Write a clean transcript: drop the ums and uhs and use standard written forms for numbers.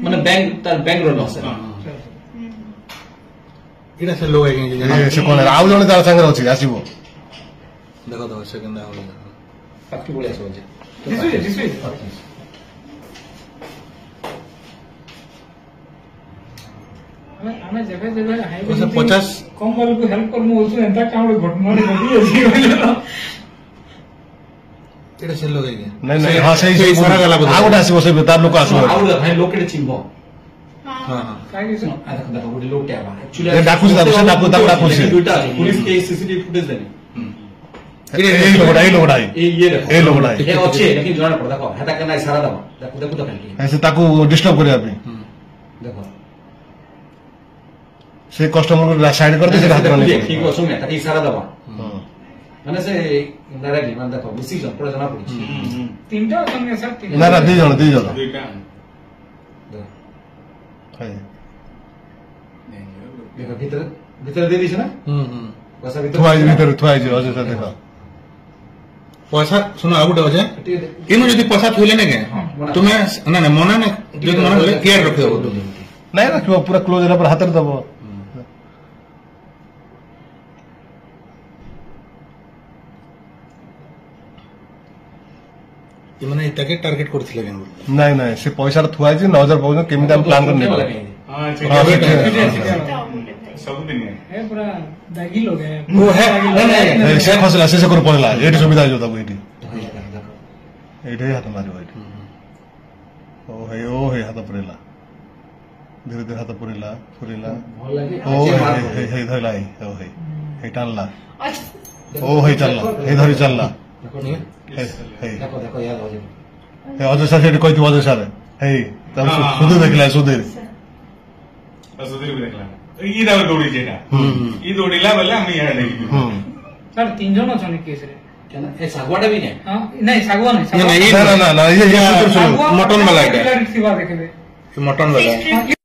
মানে ব্যাংক তার bank loss এটা সে লোক সে কোন ଆଉ ଜଣେ ତା ସାଙ୍ଗରେ ଅଛି ଆସିବ ଦେଖ ଦେଖ ସେ କେନ୍ତା ହବ ପାଖି ପଳେଇ ଆସିବ ଯେ ଆମେ ଯେବେ ଯେବେ ହାଇवे 50 କମ ବାଲକୁ ହେଲ୍ପ କରମୁ ବୋଲଛୁ ଏନ୍ତା କାମ ଘଟଣା ଘଟି ଅଛି এটা সে লোক ନାଇଁ ନାଇଁ ହଁ ସେଇ ସାରା ଗଲା ଆଉ ଗୋଟେ ଆସିବ ସେ ତାର ଲୋକ ଆସିବ ଆଉ ଭାଇ ଲୋକଟେ ଚିହ୍ନିବ ହଁ କାହିଁକି ଶୁଣ ଦେଖ ଦେଖ ଗୋଟେ ଲୋକଟେ ଆବା ଏ ଡାକୁଛି ତାକୁ ସେ ଡାକୁଛି ଦୁଇଟା ପୁଲିସ କେ सीसीटीवी फुटेज देनी ଏଇ ଲୋକଟା ये देखो ଏଇ ଲୋକଟା ये अच्छे लेकिन जଣା पड़ देखो हेता केना इशारा दबा देखो देखो तो खाली ସେ ତାକୁ ଡିଷ୍ଟର୍ବ କରିବା ପାଇଁ देखो ସେ କଷ୍ଟମର କୁ ସାଇଡ କରିଦେ ସେ ହାତ ମାନେ ठीक हो सुन ताकि इशारा दबा माने से डायरेक्टली मान देखो डिसीजन पूरा जना पड़ी ତିନିଟା ଅଛନ୍ତି ସାର୍ ତିନିଟା ନା ନା ଦି ଜଣ देखो भीतर भीतर दे दीछ ना पैसा भीतर ଥୁଆ ହେଇଛି ଅଜୟ ସାର୍ ଦେଖ পয়সা শুনো ଆଉ ଗୋଟେ ଅଛେ ଇନୁ ଯଦି ପଇସା ଥୋଇଲେ ନା କେ ତୁମେ ନା ନା ମନା ନା ଯଦି ମନା କଲେ କେୟାର ରଖିଦବ ନାଇଁ ରଖିବ ପୁରା କ୍ଲୋଜ ହେଲା ପରେ ହାତରେ ଦବ ଏମାନେ ଏଟାକେ ଟାର୍ଗେଟ କରିଥିଲେ କେନ ନାଇଁ ନାଇଁ ସେ ପଇସାଟା ଥୁଆ ହେଇଛି 9000 ପାଉଛନ୍ତି କେମିତି ଆମେ ପ୍ଲାନ୍ କରି ନେବା ସବୁଦିନ ଏ ପୁରା ଦାଗି ଲୋକ ଓ ହେ ସେ ଖସିଲା ସେ କରୁ ପଳେଇଲା ଏଇଠି ସୁବିଧା ହେଇଯିବ ତାକୁ ଏଇଠି ହାତ ମାରିବ ଏଇଠି ଓ ହେ ହାତ ପୁରେଇଲା ଧୀରେ ଧୀରେ ହାତ ପୁରେଇଲା ଓ ହେଇ ଧରିଲା ହେଇ ଟାଣିଲା ଓ ହେଇ ଚାଲିଲା ହେଇ ଧରି ଚାଲିଲା देखो देखो याद हो जाए ଅଜୟ ସାର୍ ସେଠି କହିଥିବ ଅଜୟ ସାର୍ ହେଇ ସୁଧୀର ଦେଖିଲା ସୁଧୀର ସୁଧୀର ବି ଦେଖିଲା ଇ ଦାଉ ଦୌଡ଼ି ଯେଟା ଇ ଦୌଡ଼ିଲା ବେଲେ ଆମେ ଇଆଡେ ଦେଖିଲୁ ସାର୍ ତିନି ଜଣ ଅଛନ୍ତି କେସରେ क्या ए सागवाटा भी नहीं ହଁ ନାଇଁ ଶାଗୁଆ ନାଇଁ ନା ନା ନା ମଟନ ବାଲା ଏଇଟା ଥିବା ଦେଖିବେ ମଟନ ବାଲା